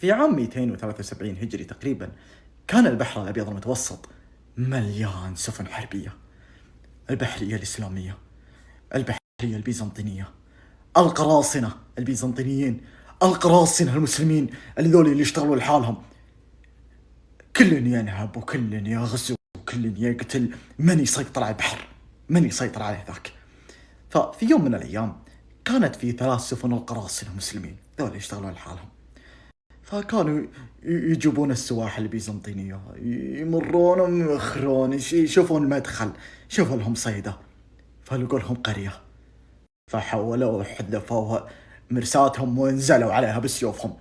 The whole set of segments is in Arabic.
في عام 273 هجري تقريبا كان البحر الأبيض المتوسط مليان سفن حربية، البحرية الإسلامية، البحرية البيزنطينية، القراصنة البيزنطيين، القراصنة المسلمين اللي يشتغلوا لحالهم، كل ينهب وكل يغزو وكل يقتل. من يسيطر على البحر؟ من يسيطر عليه ذاك؟ ففي يوم من الأيام كانت في 3 سفن القراصنة مسلمين ذول يشتغلون لحالهم، فكانوا يجيبون السواح البيزنطينية، يمرون ويخرون، يشوفون مدخل، شوفوا لهم صيدة، فلقوا لهم قرية، فحولوا وحذفوا مرساتهم ونزلوا عليها بسيوفهم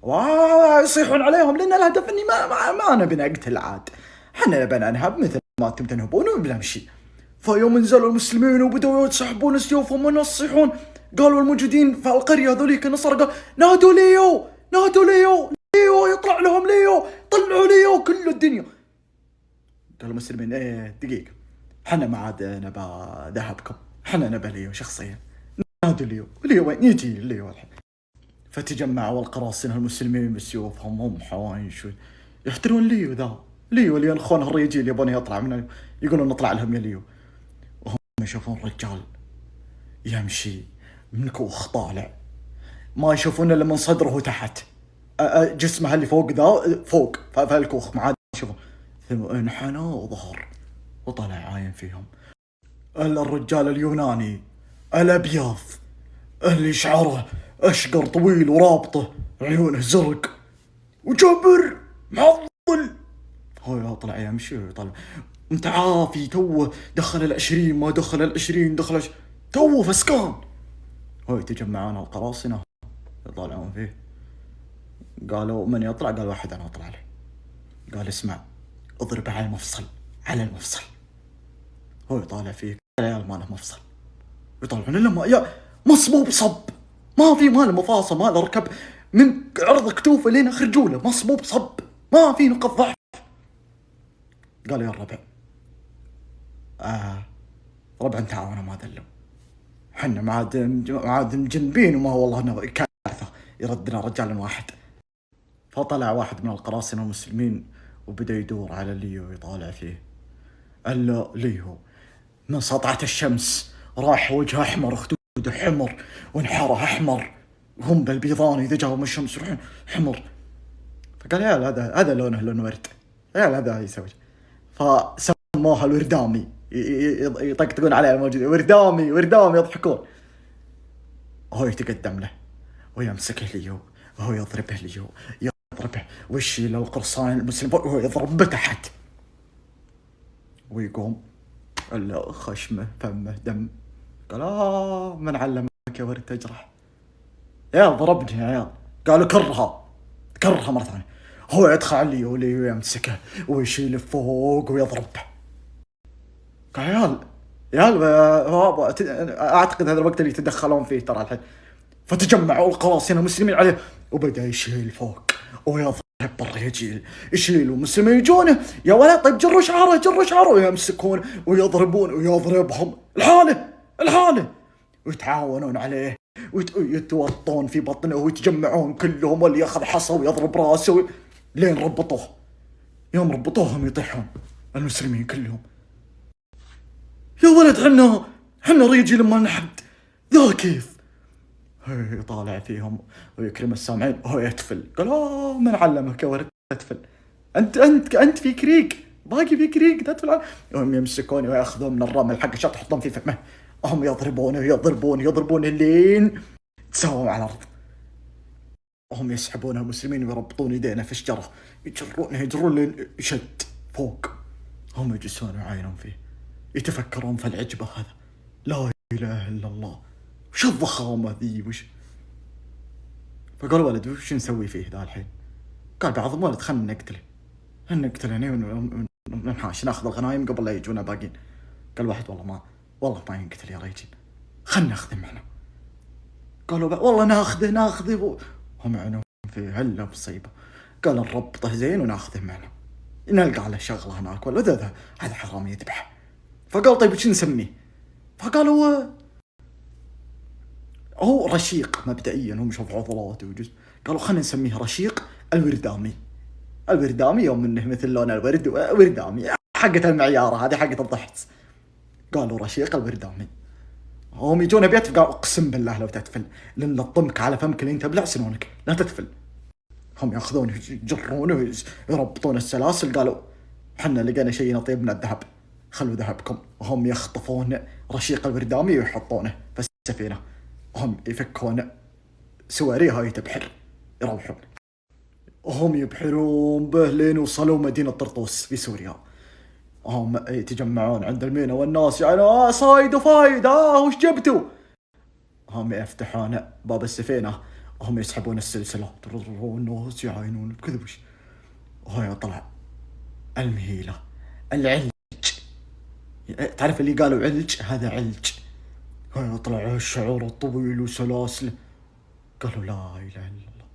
ويصيحون عليهم، لأن الهدف أني ما نبي نقتل عاد، حنا نبي ننهب مثل ما أنتم تنهبون وبنمشي. فيوم نزلوا المسلمين وبدأوا يسحبون سيوفهم ويصيحون، قالوا الموجودين في القرية ذوليك النصارى قال نادوا ليو، نادوا ليو، ليو يطلع لهم، ليو طلعوا ليو كل الدنيا. قالوا المسلمين ايه دقيقة، حنا ما عاد نبا ذهبكم، حنا نبا ليو شخصيا، نادوا ليو، ليو وين يجي ليو الحين. فتجمعوا القراصنة المسلمين بسيوفهم، هم حوايش يحترون ليو ذا، ليو اللي ينخونه الرجال يبون يطلع منه، يقولون نطلع لهم يا ليو، وهم يشوفون رجال يمشي من كوخ طالع، ما يشوفون الا من صدره تحت، جسمه اللي فوق ذا فوق فالكوخ ما عاد يشوفون، ثم انحنى وظهر وطلع عاين فيهم. الرجال اليوناني الابيض اللي شعره اشقر طويل ورابطه، عيونه زرق وجبر معضل، هو يطلع يمشي ويطلع متعافي، توه دخل 20، ما دخل 20 دخل توه فسكان. هو يتجمعون القراصنة يطلعون فيه، قالوا من يطلع؟ قال واحد أنا أطلع له. قال اسمع اضرب على المفصل، على المفصل. هو يطالع فيه، العيال ما له مفصل، يطلعون لما يا مصبوب صب، ما في ماله مفاصل، ماله ركب، من عرض كتوفه لين اخر جوله مصبوب صب، ما في نقط ضعف. قال يا الربع ربع نتعاون ما ذلوا، حنا ما عاد مجنبين، وما والله كارثه يردنا رجال واحد. فطلع واحد من القراصنة المسلمين وبدأ يدور على ليو يطالع فيه. ألا ليو من سطعة الشمس راح وجهه أحمر، خدوده حمر ونحاره أحمر، هم بالبيضان إذا جاهم الشمس يروحون حمر. فقال يا هذا لونه لون ورد، يا هذا يسوي. فسموها الوردامي، يطقطقون عليه الموجودين، وردامي وردامي، يضحكون. هو يتقدم له ويمسكه ليو وهو يضربه ليو، يضربه ويشيل القرصان المسلم وهو يضرب تحت، ويقوم الا خشمه فمه دم. قال من علمك يا ورد تجرح؟ يا ضربني يا عيال. قالوا كرها مرة ثانية. هو يدخل علي ويمسكه ويشيل فوق ويضربه. قال يال اعتقد هذا الوقت اللي يتدخلون فيه ترى الحين. فتجمعوا القراصنة المسلمين عليه وبدأ يشيل فوق ويضرب بالرجال، يشيلوا المسلمين يجونه، يا ولد طيب جروا شعره، ويمسكون ويضربون ويضربهم الحالة ويتعاونون عليه ويتوطون في بطنه ويتجمعون كلهم، واللي ياخذ حصى ويضرب راسه لين ربطوه. يوم ربطوهم يطيحون المسلمين كلهم. يا ولد حنا رجال ما نحد ذا كيف. يطالع فيهم ويكرم السامعين وهو يتفل. قال من علمك يا ولد تتفل؟ انت في كريك، باقي في كريك تتفل. هم يمسكون وياخذون من الرمل حق الشط يحطون في فمه، هم يضربونه لين تساووا على الارض، وهم يسحبونه المسلمين ويربطون يدينه في الشجره، يجرون لين يشد فوق. هم يجلسون ويعاينون فيه يتفكرون في العجبه هذا، لا اله الا الله، وش الضخامه ذي وش. فقال ولد وش نسوي فيه ذا الحين؟ قال بعضهم ولد خلنا نقتله وننحاش ناخذ الغنايم قبل لا يجونا باقين. قال واحد والله ما ينقتل يا رجل، خلنا ناخذه معنا. قالوا والله ناخذه هم عنهم فيه هلا بصيبه. قال نربطه زين وناخذه معنا، نلقى على شغله هناك ولا هذا حرام يذبح. فقال طيب وش نسميه؟ فقالوا هو رشيق مبدئيا، هم شوف عضلاته وجسم، قالوا خلينا نسميه رشيق الوردامي. الوردامي يوم انه مثل لون الورد وردامي، حقة المعيارة هذه حقة الضحس. قالوا رشيق الوردامي. هم يجون بيتف، قالوا اقسم بالله لو تتفل لن نطمك على فمك اللي انت بلع سنونك، لا تتفل. هم ياخذونه يجرونه يربطون السلاسل، قالوا حنا لقينا شيء طيب من الذهب، خلوا ذهبكم. وهم يخطفون رشيق الوردامي ويحطونه في السفينة، وهم يفكون سواريها يتبحر يروحون، وهم يبحرون به لين وصلوا مدينة طرطوس في سوريا. هم يتجمعون عند المينا والناس يعني صايد وفايد، وش جبتوا؟ هم يفتحون باب السفينة وهم يسحبون السلسلة، والناس يعاينون بكذبش. وهو يطلع المهيلة العلج، تعرف اللي قالوا علج، هذا علج. هو يطلع الشعور الطويل وسلاسل. قالوا لا إله إلا الله.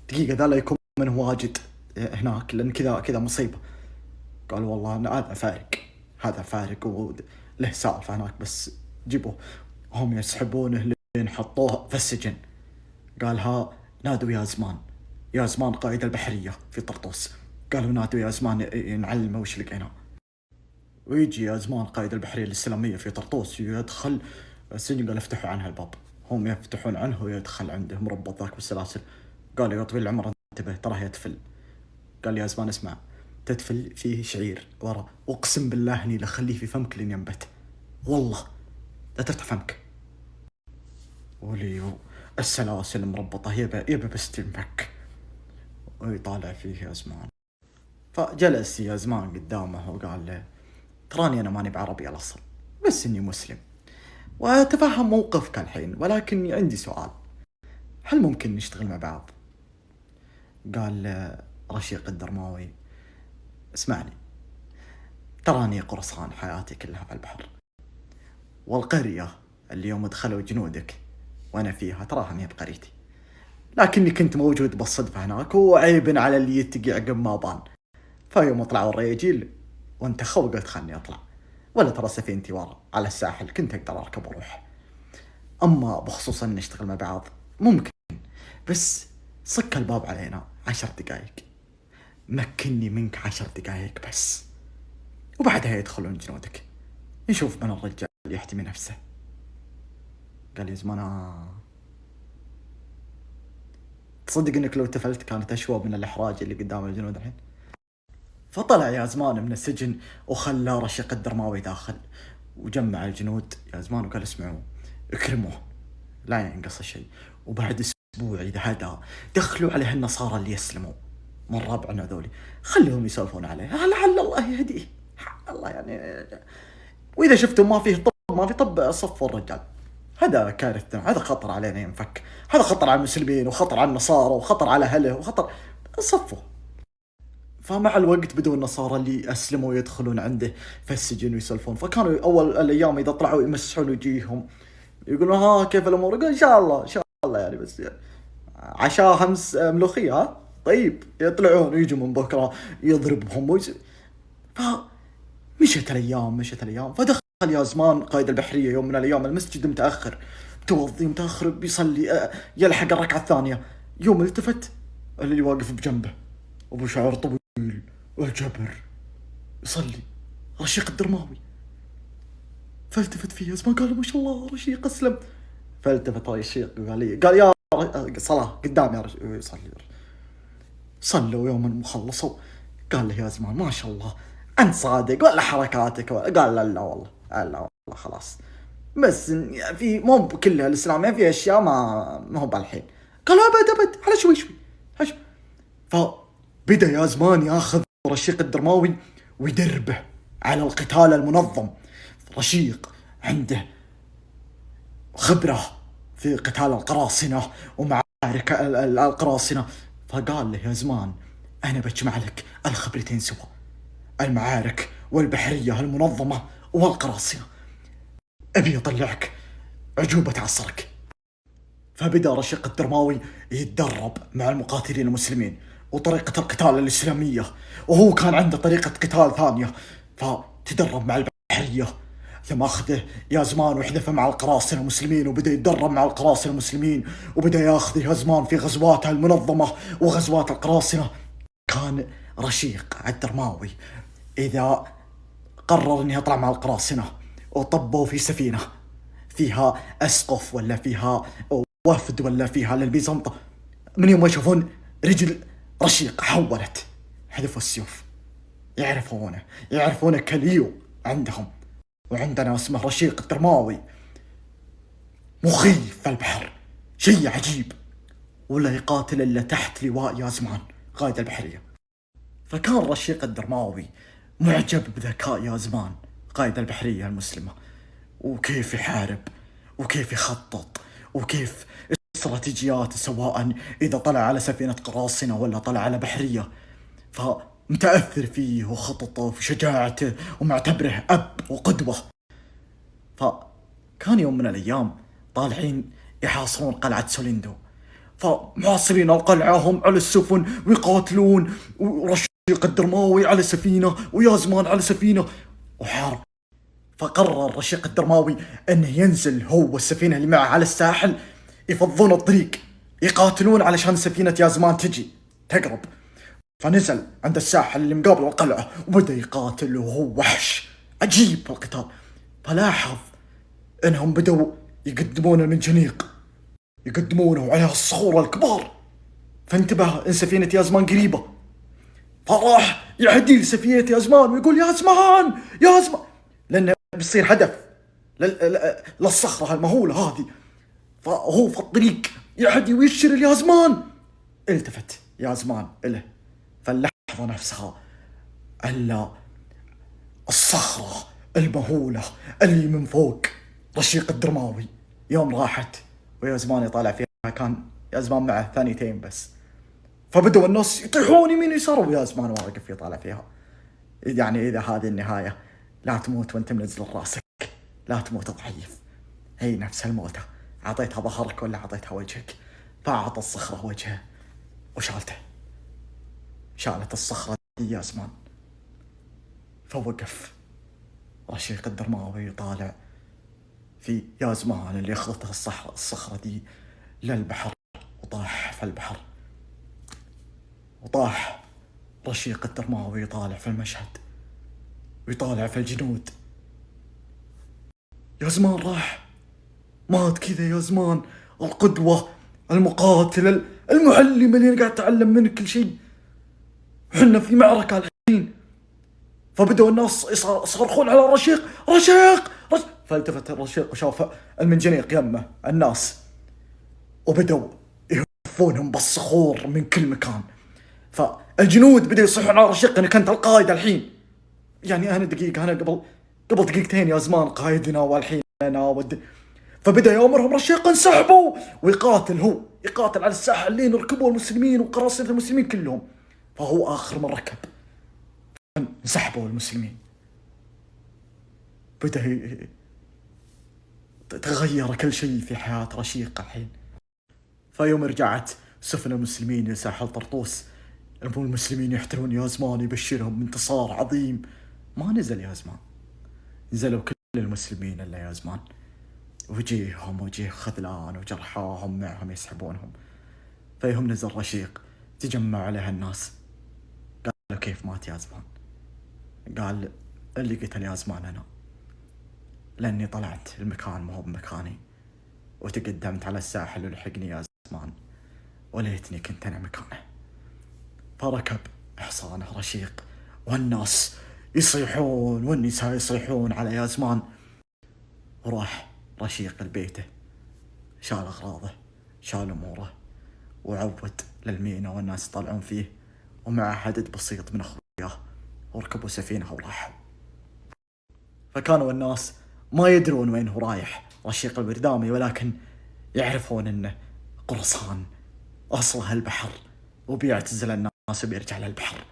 دقيقة ذا لا يكون منه واجد هناك، لأن كذا مصيبة. قالوا والله هذا فارق، هذا فارق وله سالفة هناك، بس جيبوه. هم يسحبونه لين حطوه في السجن. قالها نادوا يا زمان، يا زمان قائد البحرية في طرطوس. قالوا نادوا يا زمان نعلمه وش لقينا. ويجي يا زمان قائد البحرية الإسلامية في طرطوس يدخل السجن. قال افتحوا عنها الباب. هم يفتحون عنه ويدخل عنده مربط ذاك بالسلاسل. قالوا يا طويل العمر انتبه تراه يتفل. قال يا زمان اسمع، تتفل فيه شعير ورا، اقسم بالله اني لخليه في فمك لين ينبت، والله لا تفتح فمك. وليو السلاسل مربطة يبا بس تنفك. ويطالع فيه يا زمان. فجلس يا زمان قدامه وقال له تراني أنا ماني بعربي الأصل، بس إني مسلم وأتفهم موقفك الحين، ولكن عندي سؤال، هل ممكن نشتغل مع بعض؟ قال رشيق الدرماوي اسمعني، تراني قرصان حياتي كلها في البحر، والقرية اللي يوم دخلوا جنودك وأنا فيها تراها مي بقريتي، لكني كنت موجود بالصدفة هناك، وعيب على اللي يتقي عقب ما بان. فيوم طلعوا الرياجيل وانت خو قلت خلني اطلع، ولا ترى سفينتي ورا على الساحل كنت اقدر اركب واروح. اما بخصوص ان نشتغل مع بعض ممكن، بس صك الباب علينا 10 دقائق، مكني منك 10 دقائق بس، وبعدها يدخلون جنودك، نشوف من الرجال يحتمي نفسه. قال يا زمان تصدق انك لو تفلت كانت اشوى من الاحراج اللي قدام الجنود الحين. فطلع يا زمان من السجن وخلى رشيق الدرماوي داخل، وجمع الجنود يا زمان وقال اسمعوا اكرموه لا ينقص شيء، وبعد اسبوع اذا هدا دخلوا عليه النصارى اللي يسلموا من ربعنا ذولي، خليهم يسولفون عليه لعل الله يهديه الله يعني، واذا شفتوا ما فيه طب صفوا الرجال. هذا كارثة، هذا خطر علينا ينفك، هذا خطر على المسلمين وخطر على النصارى وخطر على اهله وخطر، صفوا. فمع الوقت بدوا النصارى اللي أسلموا يدخلون عنده في السجن ويسولفون. فكانوا أول الأيام إذا طلعوا يمسحون وجيههم يقولون ها كيف الأمور؟ يقول إن شاء الله يعني، بس يعني عشاء همس ملوخية ها طيب. يطلعون ويجوا من بكرة يضربهم فمشت الأيام فدخل يا زمان قائد البحرية يوم من الأيام المسجد متأخر، توضي متأخر بيصلي يلحق الركعة الثانية. يوم التفت اللي واقف بجنبه أبو شعر طويل والجبر يصلي رشيق الدرماوي. فالتفت فيه يا زمان قال ما شاء الله رشيق أسلم. فالتفت رشيق قال يا صلاة قدام يا رشيق يصلي. صلوا يوما مخلصوا. قال له يا زمان ما شاء الله أنت صادق ولا حركاتك قال لا والله خلاص، بس في مو كلها الإسلامية في أشياء ما هو بالحين. قال أبد على شوي فبدأ يا زمان ياخذ رشيق الدرماوي ويدربه على القتال المنظم. رشيق عنده خبرة في قتال القراصنة ومعارك القراصنة. فقال له يا زمان أنا بجمع لك الخبرتين سوا، المعارك والبحرية المنظمة والقراصنة، أبي أطلعك عجوبة عصرك. فبدأ رشيق الدرماوي يتدرب مع المقاتلين المسلمين وطريقة القتال الإسلامية، وهو كان عنده طريقة قتال ثانية. فتدرب مع البحرية ثم أخذه يا زمان وحذفه مع القراصنة المسلمين، وبدأ يتدرب مع القراصنة المسلمين، وبدأ ياخذه يا زمان في غزواته المنظمة وغزوات القراصنة. كان رشيق الدرماوي إذا قرر أنه يطلع مع القراصنة وطبوا في سفينة فيها أسقف ولا فيها وفد ولا فيها للبيزنطة، من يوم ما يشوفون رجل رشيق حولت حذفوا السيوف، يعرفونه كليو عندهم. وعندنا اسمه رشيق الدرماوي مخيف في البحر، شيء عجيب، ولا يقاتل إلا تحت لواء يازمان قائد البحرية. فكان رشيق الدرماوي معجب بذكاء يازمان قائد البحرية المسلمة، وكيف يحارب وكيف يخطط وكيف استراتيجيات، سواء إذا طلع على سفينة قراصنة ولا طلع على بحرية. فمتأثر فيه وخططه وشجاعته ومعتبره أب وقدوة. فكان يوم من الأيام طالعين يحاصرون قلعة سوليندو، فمحاصرين القلعة هم على السفن ويقاتلون، ورشيق الدرماوي على سفينة ويازمان على سفينة وحرب. فقرر رشيق الدرماوي أنه ينزل هو والسفينة اللي معه على الساحل، يفضون الطريق يقاتلون علشان سفينة يازمان تجي تقرب. فنزل عند الساحل اللي مقابل القلعة وبدأ يقاتل، وهو وحش عجيب في القتال. فلاحظ أنهم بدأوا يقدمون المنجنيق، يقدمونه عليها الصخور الكبار، فانتبه إن سفينة يازمان قريبة، فراح يعدي لسفينة يازمان ويقول يازمان يازمان، لأنه بيصير هدف للصخرة المهولة هذه. فهو في الطريق يعدي ويشر اليازمان، التفت يازمان إله، فاللحظة نفسها ألا الصخرة المهولة اللي من فوق رشيق الدرماوي يوم راحت ويازمان يطالع فيها، كان يازمان معه ثانيتين بس. فبدأوا الناس يطيحون يمين يسار ويازمان واقف يطالع فيها. يعني إذا هذه النهاية، لا تموت وانت منزل راسك، لا تموت ضعيف، هي نفس الموتة، عطيتها ظهرك ولا عطيتها وجهك. فأعطى الصخرة وجهه وشالته، شالت الصخرة دي يازمان. فوقف رشيق الدرماوي يطالع في يازمان اللي أخذته الصخرة دي للبحر، وطاح في البحر. وطاح رشيق الدرماوي يطالع في المشهد ويطالع في الجنود. يازمان راح مات كذا، يازمان القدوة المقاتل المعلم اللي قاعد أتعلم منه كل شيء، حنا في معركة الحين. فبدأوا الناس يصرخون على الرشيق، رشيق. فالتفت الرشيق وشاف المنجنيق يمه الناس، وبدأوا يهفونهم بالصخور من كل مكان. فالجنود بدأوا يصيحون على الرشيق انك انت القائد الحين. يعني انا دقيقة، انا قبل دقيقتين يازمان قائدنا، والحين انا فبدأ يأمرهم رشيق انسحبوا ويقاتل، هو يقاتل على الساحل لين ركبوا المسلمين وقراصنة المسلمين كلهم. فهو آخر من ركب، انسحبوا المسلمين. بدأ تغير كل شيء في حياة رشيق الحين. فيوم رجعت سفن المسلمين لساحل طرطوس، المسلمين يحتلون يازمان، يبشرهم بانتصار عظيم. ما نزل يازمان، نزلوا كل المسلمين إلا يازمان، وجيهم وجيه خذلان وجرحاهم معهم يسحبونهم. فيهم نزل رشيق، تجمع عليها الناس، قالوا كيف مات يازمان؟ قال اللي قتل يازمان أنا، لأني طلعت المكان ما هو بمكاني، وتقدمت على الساحل ولحقني يازمان، وليتني كنت أنا مكانه. فركب حصانه رشيق، والناس يصيحون والنساء يصيحون على يازمان. وراح رشيق لبيته، شال أغراضه، شال أموره، وعود للمينا والناس يطلعون فيه، ومع عدد بسيط من أخوياه، وركبوا سفينة وراحوا. فكانوا الناس ما يدرون وين هو رايح رشيق البردامي، ولكن يعرفون انه قرصان اصله البحر، وبيعتزل الناس وبيرجع للبحر،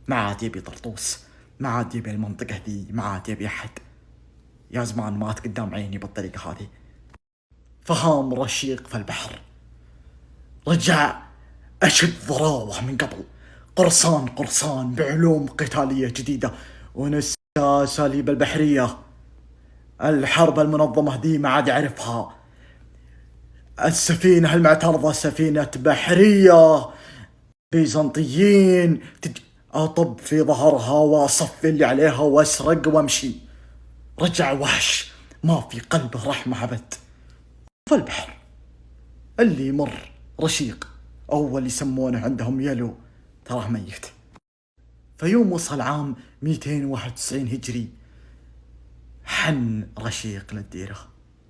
ما عاد يبي طرطوس، ما عاد يبي المنطقة ذي، ما عاد يبي أحد. يازمان مات قدام عيني بالطريقة هذه. فهام رشيق في البحر، رجع أشد ضراوة من قبل، قرصان بعلوم قتالية جديدة، ونسى أساليب البحرية، الحرب المنظمة دي ما عاد يعرفها. السفينة المعترضة سفينة بحرية بيزنطيين، أطب في ظهرها وأصفي اللي عليها وأسرق وأمشي. رجع وحش ما في قلبه رحمة أبد. فالبحر اللي يمر رشيق أو اللي يسمونه عندهم يلو تراه ميت. فيوم وصل عام 291 هجري حن رشيق للديرة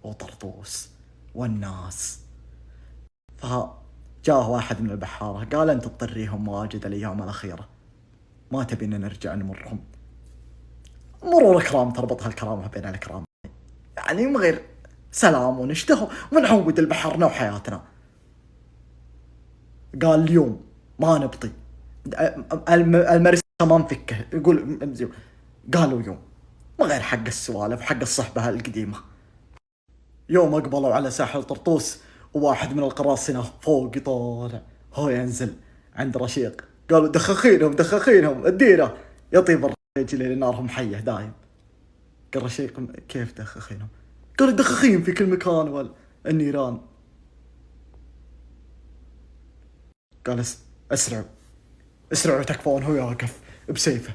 وطرطوس والناس. فجاه واحد من البحارة قال أنت تطريهم واجد الأيام الأخيرة، ما تبينا نرجع نمرهم؟ مرور الكرام تربطها الكرامة بين الكرام، يعني من غير سلام ونشتهوا ونعود البحرنا وحياتنا. قال اليوم ما نبطي المرسى ما نفكه، يقول قالوا يوم من غير حق السوالف وحق الصحبة القديمة. يوم أقبلوا على ساحل طرطوس وواحد من القراصنة فوق طالع هو ينزل عند رشيق. قالوا دخخينهم الديرة يطيب الرجل اللي نارهم حية دايم. قال رشيق كيف دخخينهم؟ قال الدخخين في كل مكان والنيران. قال اسرعوا تكفون. هو يقف بسيفه،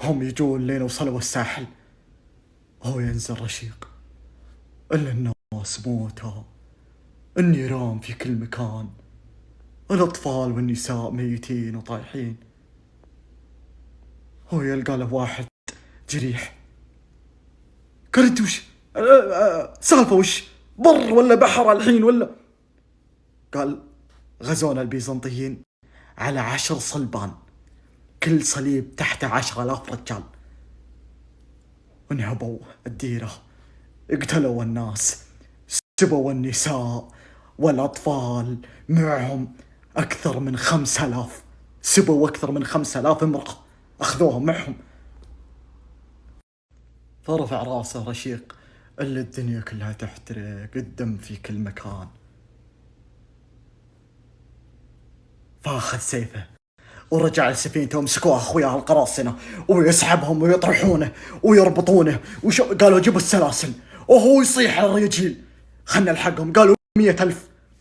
هم يجون لين وصلوا الساحل. هو ينزل رشيق إلا الناس موتى، النيران في كل مكان، الأطفال والنساء ميتين وطايحين. هو يلقى له واحد جريح. قال انت وش سالفة؟ وش بر ولا بحر الحين ولا؟ قال غزونا البيزنطيين على 10 صلبان، كل صليب تحته 10,000 رجال، انهبوا الديرة، اقتلوا الناس، سبوا النساء والأطفال، معهم أكثر من 5000، سبوا أكثر من 5000 امرأة أخذوهم معهم. فرفع راسه رشيق إلا الدنيا كلها تحترق، الدم في كل مكان. فأخذ سيفه ورجع لسفينته ومسكوه أخوياه القراصنة ويسحبهم ويطرحونه ويربطونه قالوا جيبوا السلاسل، وهو يصيح على الرجيل خلنا نلحقهم. قالوا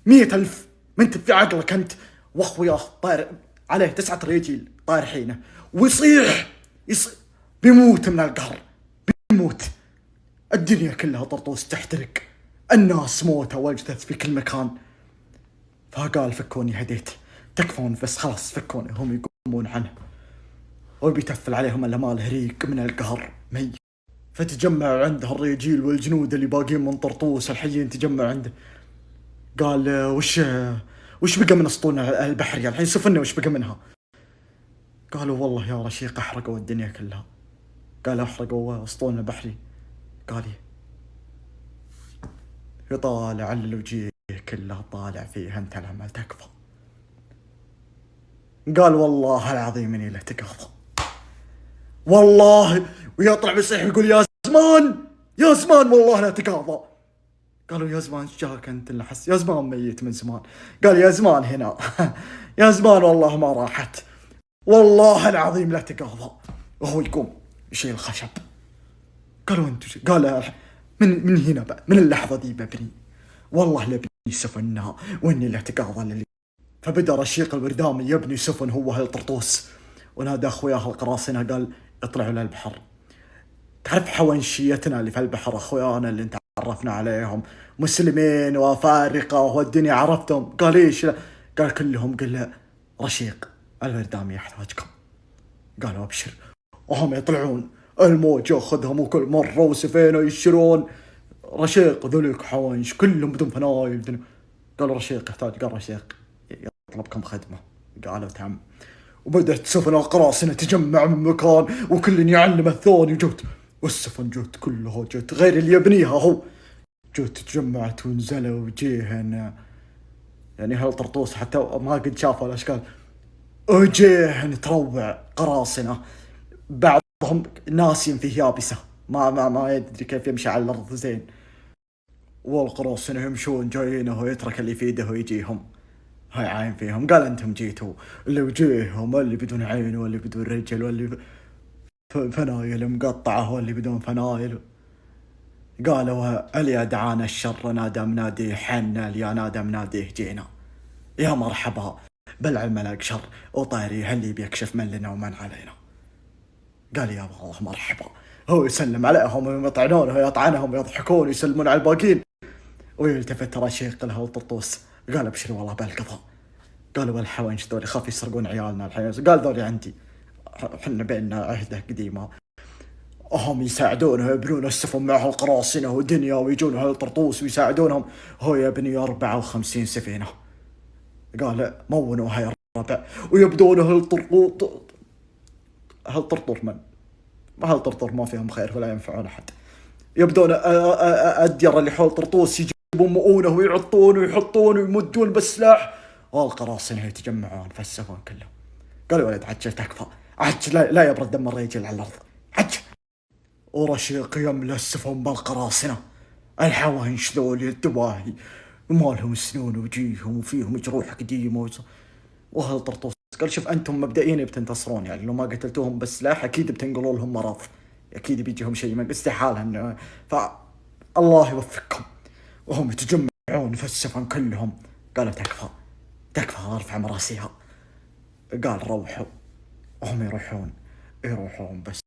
100,000 منت في عقلك أنت؟ وأخوياه طاير عليه 9 رجيل طايرحينه ويصيح بيموت من القهر، بيموت. الدنيا كلها طرطوس تحترق، الناس موتى واجثث في كل مكان. فقال فكوني هديت، تكفون بس خلاص فكوني. هم يقومون عنه وبيتفل عليهم الا ماله ريق من القهر ميت. فتجمع عنده الرجيل والجنود اللي باقين من طرطوس الحيين، تجمع عنده. قال وش بقى من اسطول البحرية الحين؟ سفننا وش بقى منها؟ قالوا والله يا رشيق احرقوا الدنيا كلها. قال احرقوا اسطولنا البحري. قال يطالع على الوجيه كله طالع فيه انت لما تكفى. قال والله العظيم اني لا تقاضى والله، ويطلع بيصيح يقول يا زمان والله لا تقاضى. قالوا يا زمان جاك انت اللي حس؟ يا زمان ميت من زمان. قال يا زمان هنا يا زمان والله ما راحت، والله العظيم لا تقاضى. وهو يقوم يشيل الخشب. قالوا انتو قال من هنا بقى من اللحظة دي ببني والله لبني سفنها واني لا تقاضى للي. فبدأ رشيق الوردامي يبني سفن هو أهل طرطوس، ونادى أخوياه القراصنة قال اطلعوا للبحر. تعرف حوانشيتنا اللي في البحر أخويانا اللي انت عرفنا عليهم مسلمين وفارقة والدنيا عرفتهم؟ قال ايش؟ قال كلهم. قال رشيق الوردامي يحتاجكم. قالوا ابشر. وهم يطلعون الموج ياخذهم وكل مرة وسفينة يشرون. رشيق ذلك حوانش كلهم بدون فنايل. قال رشيق يحتاج. قال رشيق يطلبكم خدمة. قالوا تم. وبدأت سفن القراصنة تجمع من مكان وكل يعلم الثاني. جت والسفن جت كلها جت غير اللي يبنيها هو. جت تجمعت ونزلوا وجيهن يعني هل طرطوس حتى ما قد شافوا الأشكال. وجيهن تروع قراصنة بعضهم ناسين فيه يابسة ما يدري كيف يمشي على الأرض زين. والقراصنة يمشون جايينه ويترك اللي في يده ويجيهم هاي عاين فيهم. قال انتم جيتوا اللي وجيههم اللي بدون عين واللي بدون رجل واللي فنايل مقطعه واللي بدون فنايل. قالوا اليا دعانا الشر نادى مناديه حنا اليا نادى مناديه جينا. يا مرحبا بالعلم لا شر وطيري هل بيكشف من لنا ومن علينا. قال يا الله مرحبا. هو يسلم عليهم ويطعنونه ويطعنهم ويضحكون ويسلمون على الباقين، ويلتفت رشيق له الطرطوس قال ابشري والله بالقضاء. قالوا والحوانش ذولي خاف يسرقون عيالنا الحين. قال ذولي عندي، حنا بيننا عهده قديمه، هم يساعدونه يبنون السفن معه القراصنة ودنيا، ويجون هالطرطوس ويساعدونهم. هو يبني 54 سفينة. قال مونوا هاي الربع ويبدون هالطرطور من هالطرطور ما فيهم خير ولا ينفعون أحد. يبدون الديار اللي حول طرطوس يجيبون مؤونه ويعطون ويحطون ويمدون بالسلاح، والقراصنة يتجمعون في السفن كلهم. قالوا ولد عجل تكفى، عجل لا يبرد دم الرجل على الأرض، عجل. ورشيق يملى السفن بالقراصنة، الحوانش ذولي الدواهي وما لهم سنون وجيهم وفيهم جروح قديمة وهالطرطوس قال شوف أنتم مبدئيا بتنتصرون، يعني لو ما قتلتوهم بالسلاح أكيد بتنقلوا لهم مرض، أكيد بيجيهم شيء من استحالة، فالله يوفقكم. وهم يتجمعون في السفن كلهم. قالوا تكفى تكفى ارفع مراسيها. قال روحوا. وهم يروحون بس.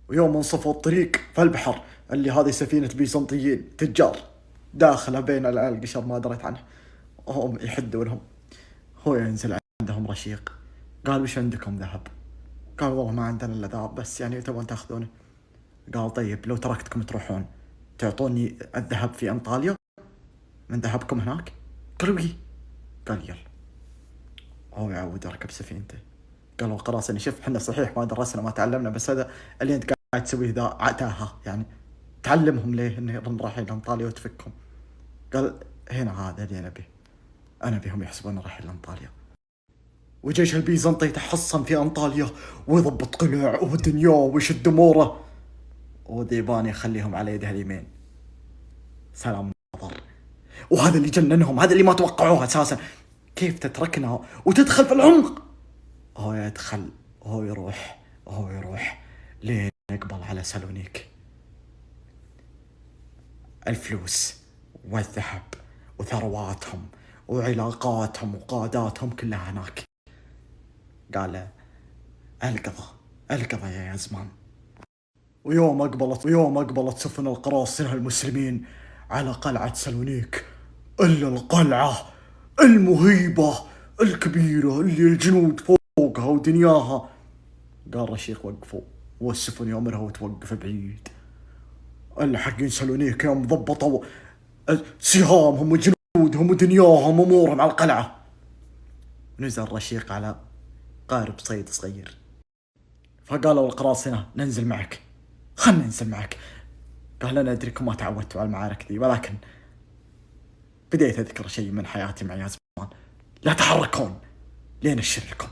ويوم انصفوا الطريق في البحر اللي هذه سفينة بيزنطيين تجار داخلة بين القشر ما دريت عنه، وهم يحدونهم. هو ينزل عندهم رشيق قال وش عندكم ذهب؟ قال والله ما عندنا الا ذهب بس يعني تبون تاخذونه. قال طيب لو تركتكم تروحون تعطوني الذهب في انطاليا من ذهبكم هناك؟ قالوا ايه. قال يلا. هو يعود يركب سفينته. قالوا قراصنة شوف احنا صحيح ما درسنا ما تعلمنا، بس هذا اللي انت قاعد تسويه ذا عتاهة، يعني تعلمهم ليه انه رايحين لانطاليا وتفكهم. قال هنا هذا اللي انا بهم يحسبون رايحين لانطاليا. وجيش البيزنطي يتحصن في انطاليا ويضبط قلاع ودنيا ويشد اموره، وذيبان يخليهم على يده اليمين. سلام نظر. وهذا اللي جننهم، هذا اللي ما توقعوه اساسا، كيف تتركنا وتدخل في العمق. هو يدخل وهو يروح لين يقبل على سالونيك. الفلوس والذهب وثرواتهم وعلاقاتهم وقاداتهم كلها هناك. قال القضى يا زمان. ويوم أقبلت سفن القراصنة المسلمين على قلعة سالونيك، إلا القلعة المهيبة الكبيرة اللي الجنود فوقها ودنياها. قال رشيق وقفوا، والسفن يومرها وتوقف بعيد. الحقين سالونيك يوم ضبطوا سهامهم وجنودهم ودنياهم وامورهم على القلعة. نزل رشيق على قارب صيد صغير، فقالوا القراصنة ننزل معك، خلنا ننزل معك. قال أنا أدريكم ما تعودتوا على المعارك ذي، ولكن بديت أذكر شيء من حياتي مع يا زمان، لا تحركون لين أشركم.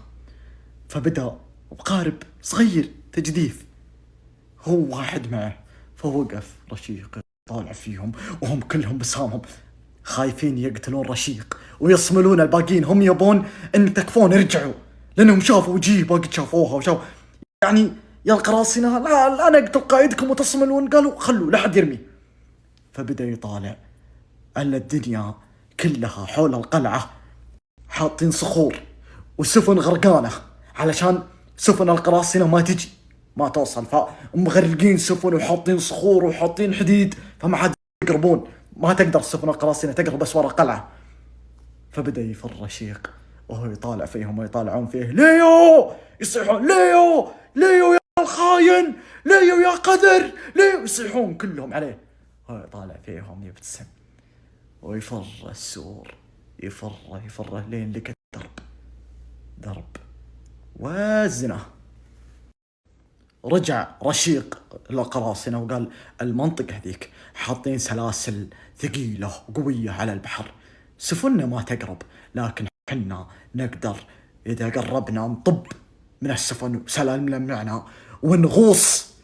فبدأ بقارب صغير تجديف، هو واحد معه. فوقف رشيق طالع فيهم وهم كلهم بسامهم خايفين يقتلون رشيق ويصملون الباقين. هم يبون ان تكفون ارجعوا، لانهم شافوا وجيبه قد شافوها وشافوا يعني يا القراصنة لا نقتل قائدكم وتصملون. قالوا خلوا لا حد يرمي. فبدأ يطالع أن الدنيا كلها حول القلعة حاطين صخور وسفن غرقانة علشان سفن القراصنة ما تجي ما توصل، فمغرقين سفن وحاطين صخور وحاطين حديد فما حد يقربون، ما تقدر السفن القراصنة تقرب بس ورا القلعة. فبدأ يفر رشيق وهو يطالع فيهم ويطالعون فيه. ليو يصيحون ليو يا الخاين، ليو يا قدر، ليو يصيحون كلهم عليه. هو يطالع فيهم يبتسم ويفر السور، يفره لين لقى درب وزنه. رجع رشيق للقراصنة وقال المنطقة هذيك حاطين سلاسل ثقيلة قوية على البحر، سفننا ما تقرب، لكن حنا نقدر إذا قربنا نطب من السفن وسلالمنا معنا ونغوص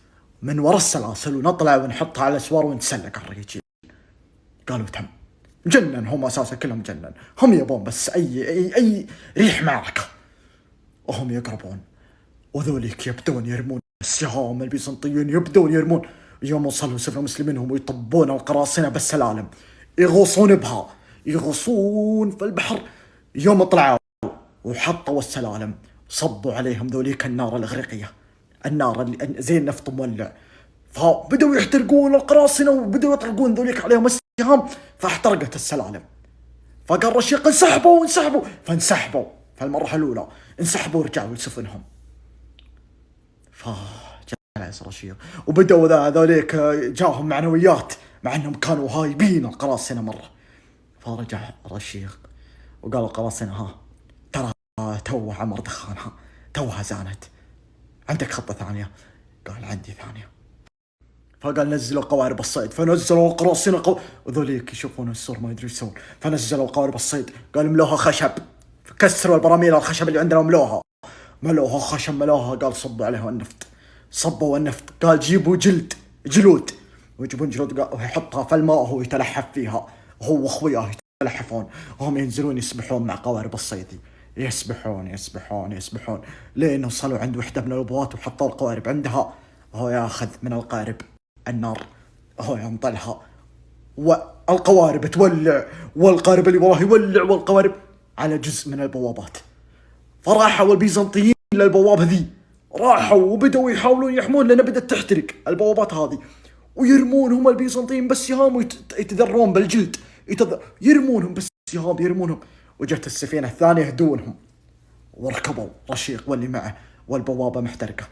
من وراء السلاسل ونطلع ونحطها على الأسوار ونتسلق على الرجال. قالوا تم. جنن هم أساسا كلهم جنن، هم يبون بس أي ريح معركة. وهم يقربون وذوليك يبدون يرمون السهام البيزنطيين، يبدون يرمون يوم وصلوا سفن المسلمين هم يطبون القراصنة بالسلالم، يغوصون بها، يغوصون في البحر. يوم طلعوا وحطوا السلالم صبوا عليهم ذوليك النار الإغريقية، النار اللي زي النفط مولع، فبدوا يحترقون القراصنة وبدوا يطلقون ذوليك عليهم السهام، فاحترقت السلالم. فقال رشيق انسحبوا، فانسحبوا في المرة الأولى، انسحبوا ورجعوا لسفنهم. فجلس رشيق وبدوا ذوليك جاهم معنويات مع انهم كانوا هايبين القراصنة مرة. فرجع رشيق وقال القراصنة ها ترى تو عمر دخانها توها زانت، عندك خطة ثانية؟ قال عندي ثانية. فقال نزلوا قوارب الصيد، فنزلوا القراصنة وذوليك يشوفون السور ما يدري يسوون، فنزلوا قوارب الصيد، قال ملوها خشب، كسروا البراميل الخشب اللي عندنا ملوها خشب، ملوها. قال صبوا عليها النفط، صبوا النفط، قال جيبوا جلود ويجيبون جلود، قال ويحطها في الماء وهو يتلحف فيها، هو واخوياه يتلحفون وهم ينزلون يسبحون مع قوارب الصيد، يسبحون لين وصلوا عند وحدة من الأبوات وحطوا القوارب عندها. هو ياخذ من القارب النار، هو ينطلها والقوارب تولع، والقارب اللي وراه يولع، والقوارب على جزء من البوابات. فراحوا البيزنطيين للبوابة ذي، راحوا وبدأوا يحاولون يحمون، لأن بدأت تحترق البوابات هذه، ويرمونهم البيزنطيين بالسهام ويتذرون بالجلد، يرمونهم بالسهام. وجت السفينة الثانية هدونهم وركبوا رشيق واللي معه، والبوابة محترقة.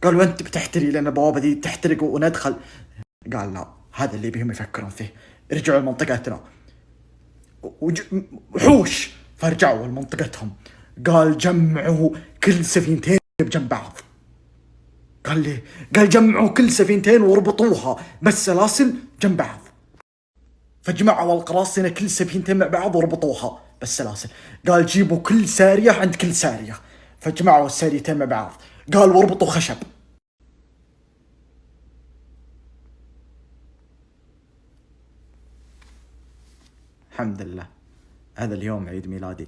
قالوا أنت بتحتري لأن البوابة دي تحترق وندخل؟ قال لا، هذا اللي بهم يفكرون فيه، رجعوا لمنطقتنا وحوش. فرجعوا لمنطقتهم، قال جمعوا كل سفينتين بجنب بعض. قال ليه؟ قال جمعوا كل سفينتين وربطوها بالسلاسل جنب بعض. فجمعوا القراصنة كل سفينتين مع بعض وربطوها بالسلاسل. قال جيبوا كل سارية عند كل سارية، فجمعوا الساريتين مع بعض، قال وربطوا خشب. الحمد لله هذا اليوم عيد ميلادي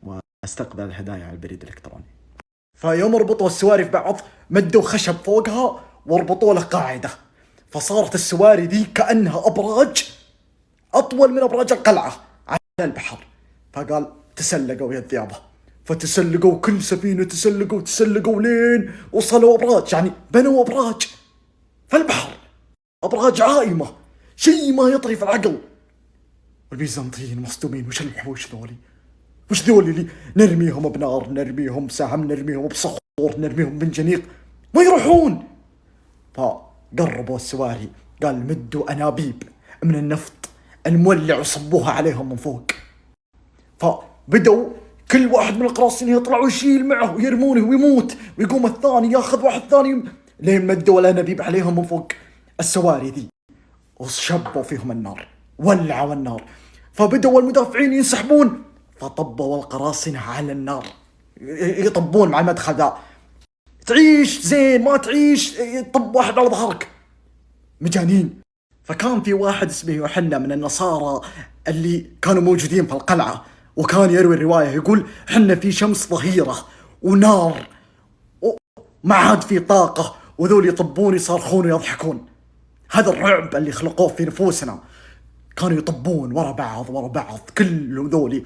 واستقبل الهدايا على البريد الإلكتروني. فيوم ربطوا السواري في بعض مدوا خشب فوقها وربطوا له قاعدة، فصارت السواري ذي كأنها أبراج أطول من أبراج القلعة على البحر. فقال تسلقوا يا الذيابة، فتسلقوا كل سفينة، تسلقوا لين وصلوا أبراج، يعني بنوا أبراج في البحر، أبراج عائمة، شيء ما يطري في العقل. والبيزنطيين مصدومين، وش الوحوش ذولي؟ وش ذولي اللي نرميهم بنار، نرميهم بسهم، نرميهم بصخور، نرميهم بنجنيق ما يروحون؟ فقربوا السواري، قال مدوا أنابيب من النفط المولع وصبوها عليهم من فوق. فبدوا كل واحد من القراصنة يطلع ويشيل معه ويرمونه ويموت، ويقوم الثاني ياخذ واحد ثاني، لين مدوا الأنابيب عليهم من فوق السواري ذي وشبوا فيهم النار، ولعوا النار. فبدوا المدافعين ينسحبون، فطبوا القراصنة على النار، يطبون مع المدخل ذا، تعيش زين ما تعيش طب واحد على ظهرك، مجانين. فكان في واحد اسمه يوحنا من النصارى اللي كانوا موجودين في القلعة، وكان يروي الرواية يقول حنا في شمس ظهيرة ونار وما عاد في طاقة، وذول يطبون يصرخون ويضحكون. هذا الرعب اللي خلقوه في نفوسنا، كانوا يطبون ورا بعض كل ذولي.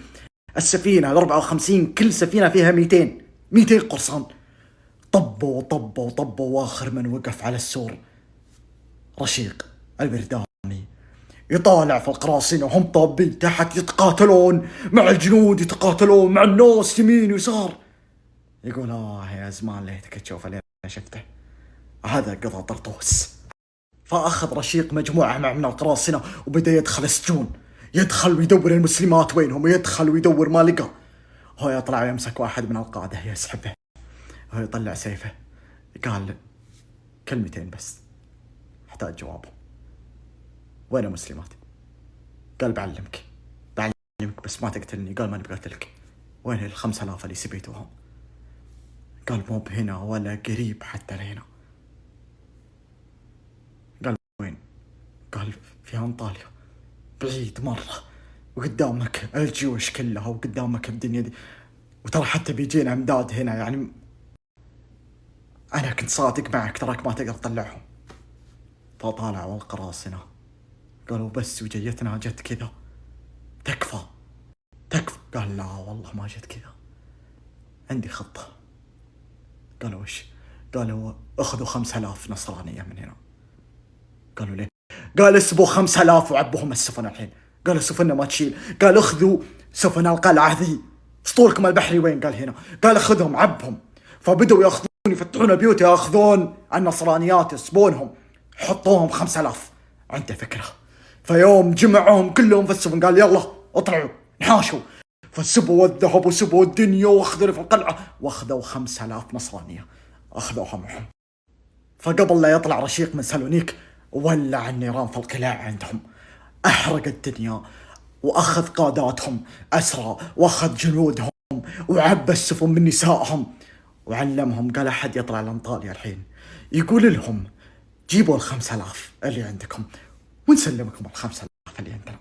السفينة 54 كل سفينة فيها 200 قرصان، طبوا واخر من وقف على السور رشيق البرداني، يطالع في القراصنة وهم طابين تحت يتقاتلون مع الجنود، يتقاتلون مع الناس يمين ويسار. يقول يا زمان ليتك تشوف اللي انا شفته، هذا قضى طرطوس. فأخذ رشيق مجموعة من القراصنة وبدأ يدخل السجون، يدخل ويدور المسلمات وينهم، يدخل ويدور ما لقى. هو يطلع ويمسك واحد من القادة يسحبه، هو يطلع سيفه، قال كلمتين بس احتاج جوابه، وين مسلمات؟ قال بعلمك بس ما تقتلني. قال ما نبي قتلك، وين 5000 اللي سبيتوهم؟ قال مو بهنا ولا قريب حتى لهنا. قال وين؟ قال في أنطاليا، بعيد مرة، وقدامك الجيوش كلها وقدامك الدنيا دي، وترى حتى بيجينا امداد هنا، يعني أنا كنت صادق معك، تراك ما تقدر تطلعهم. فطالعوا القراصنة قالوا بس وجيتنا جت كذا، تكفى. قال لا والله ما جت كذا، عندي خطة. قالوا وش؟ قالوا اخذوا 5000 نصرانية من هنا. قالوا ليه؟ قال اسبوا 5000 وعبوهم السفن الحين. قالوا سفننا ما تشيل. قال اخذوا سفن القلعة ذي، اسطولكم البحري وين؟ قال هنا. قال اخذهم عبهم. فبدوا ياخذون يفتحون البيوت، ياخذون النصرانيات يسبونهم، حطوهم 5000. عنده فكرة. فيوم جمعهم كلهم في السفن قال يلا اطلعوا نحاشوا. فسبوا الذهب وسبوا الدنيا واخذوا في القلعة، واخذوا 5000 نصرانية اخذوها معهم. فقبل لا يطلع رشيق من سالونيك ولع النيران في القلاع عندهم، احرق الدنيا واخذ قاداتهم اسرى واخذ جنودهم وعبى السفن من نسائهم وعلمهم. قال احد يطلع لانطاليا الحين يقول لهم جيبوا 5000 اللي عندكم ونسلمكم 5000 اللي عندنا.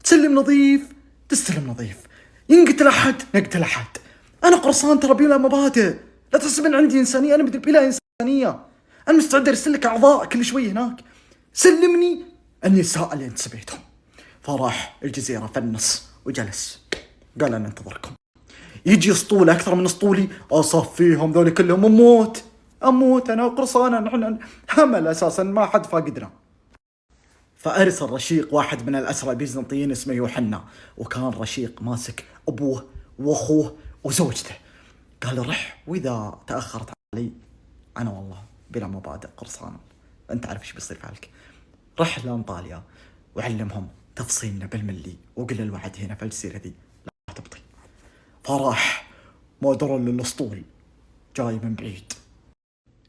تسلم نظيف تستلم نظيف، ينقتل احد نقتل احد. انا قرصان ترى بلا مبادئ، لا تحسب ان عندي انسانيه، انا بلا انسانيه. انا مستعد ارسل لك اعضاء كل شوي هناك، سلمني النساء اللي انت سبيتهم. فراح الجزيره في النص وجلس قال انا انتظركم، يجي اسطول اكثر من اسطولي اصفيهم ذولي كلهم اموت انا قرصان، نحن همل اساسا ما حد فاقدنا. فارسل رشيق واحد من الاسرى البيزنطيين اسمه يوحنا، وكان رشيق ماسك ابوه واخوه وزوجته. قال رح واذا تاخرت علي انا والله بلا مبادئ قرصان انت عارف ايش بيصير فيك. رح لانطاليا وعلمهم تفصيلنا بالملي وقل الوعد هنا في الجزيره ذي لا تبطي. فراح ما درى الا الاسطول جاي من بعيد،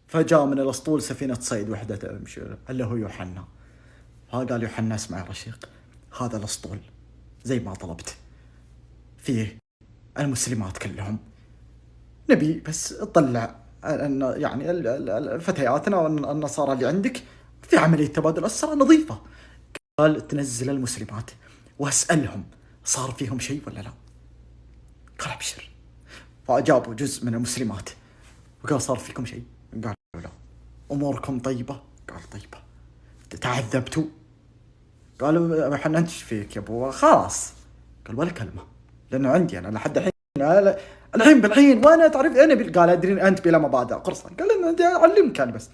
فجاء من الاسطول سفينه صيد وحده تمشي اللي هو يوحنا. فقال يوحنا اسمع يا رشيق، هذا الاسطول زي ما طلبت فيه المسلمات كلهم، نبي بس تطلع يعني فتياتنا والنصارى اللي عندك في عملية تبادل أسرى نظيفة. قال تنزل المسلمات واسألهم صار فيهم شيء ولا لا. قال ابشر. فأجابوا جزء من المسلمات وقال صار فيكم شيء؟ قالوا لا. أموركم طيبة؟ قال طيبة. تعذبتوا؟ قالوا احنا انت ايش فيك يا ابو؟ خلاص. قال ولا كلمة لأنه عندي أنا لحد الحين الحين بالحين وانا تعرف انا قال ادري انت بلا مبادئ قرصان. قال انا اعلمك انا بس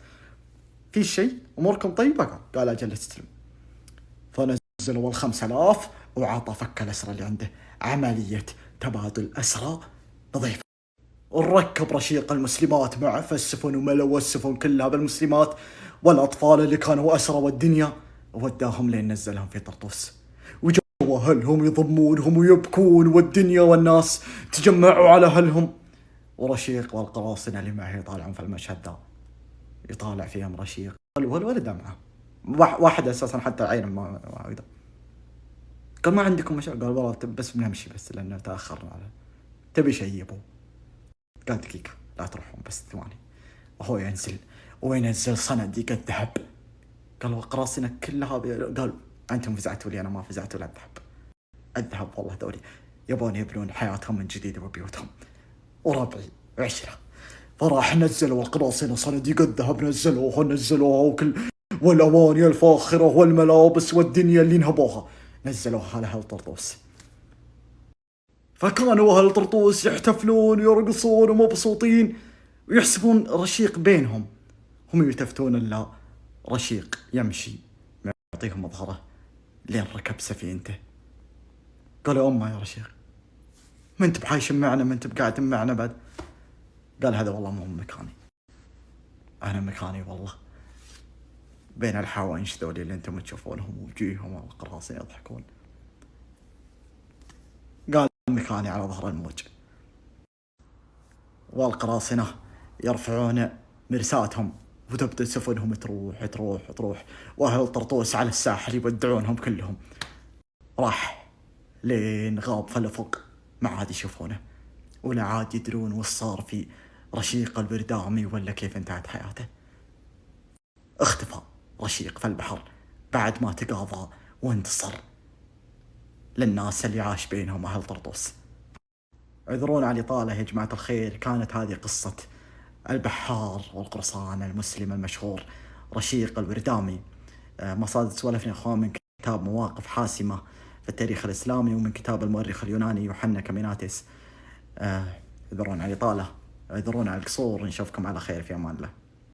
في شيء اموركم طيبه؟ قال اجل استلم. فنزلوا 5000 وعطى فك الاسرى اللي عنده عمليه تبادل اسرى نظيفه. وركب رشيق المسلمات معه في السفن وملوا السفن كلها بالمسلمات والاطفال اللي كانوا اسرى والدنيا، ووداهم لين نزلهم في طرطوس. وأهلهم يضمونهم ويبكون والدنيا والناس تجمعوا على أهلهم. ورشيق والقراصنة اللي معه يطالعون في المشهد ذا، يطالع فيهم رشيق ولا دمعة واحد أساسا حتى العين ما يقدر. قال ما عندكم مشاكل؟ قال والله بس بنمشي بس لأنه تأخرنا على تبي شيء يبو. قال دقيقة لا تروحون بس ثواني. وهو ينزل وينزل صناديق الذهب. قال والقراصنة كلها قال أنتم فزعتوا لي أنا ما فزعتوا لا الذهب والله ذولي يبون يبنون حياتهم من جديد وبيوتهم وربعي وعشرة. فراح نزلوا القراصنة صناديق الذهب نزلوها وكل والأواني الفاخرة والملابس والدنيا اللي نهبوها نزلوها على أهل طرطوس. فكانوا أهل طرطوس يحتفلون ويرقصون ومبسوطين ويحسبون رشيق بينهم، هم يلتفتون إلا رشيق يمشي يعطيهم مظهره لين ركب سفينته. قالوا أمه يا رشيق ما انت بحايش معنا، ما انت بقاعد معنا بعد. قال هذا والله مو مكاني، أنا مكاني والله بين الحوانش ذولي اللي انتم تشوفونهم وجيهم والقراصنة يضحكون. قال مكاني على ظهر الموج. والقراصنة يرفعون مرساتهم وتبدأ سفنهم تروح وأهل طرطوس على الساحل يودعونهم كلهم. راح لين غاب في الأفق ما عاد يشوفونه ولا عاد يدرون وش صار في رشيق البردامي ولا كيف انتهت حياته. اختفى رشيق في البحر بعد ما تقاضى وانتصر للناس اللي عاش بينهم أهل طرطوس. اعذرون على الإطالة يا جماعة الخير، كانت هذه قصة البحار والقرصان المسلم المشهور رشيق الوردامي. مصادر سولفنا اخوان من كتاب مواقف حاسمة في التاريخ الإسلامي، ومن كتاب المؤرخ اليوناني يوحنا كاميناتيس. اعذرونا على الإطالة، اعذرونا على القصور، نشوفكم على خير في أمان الله.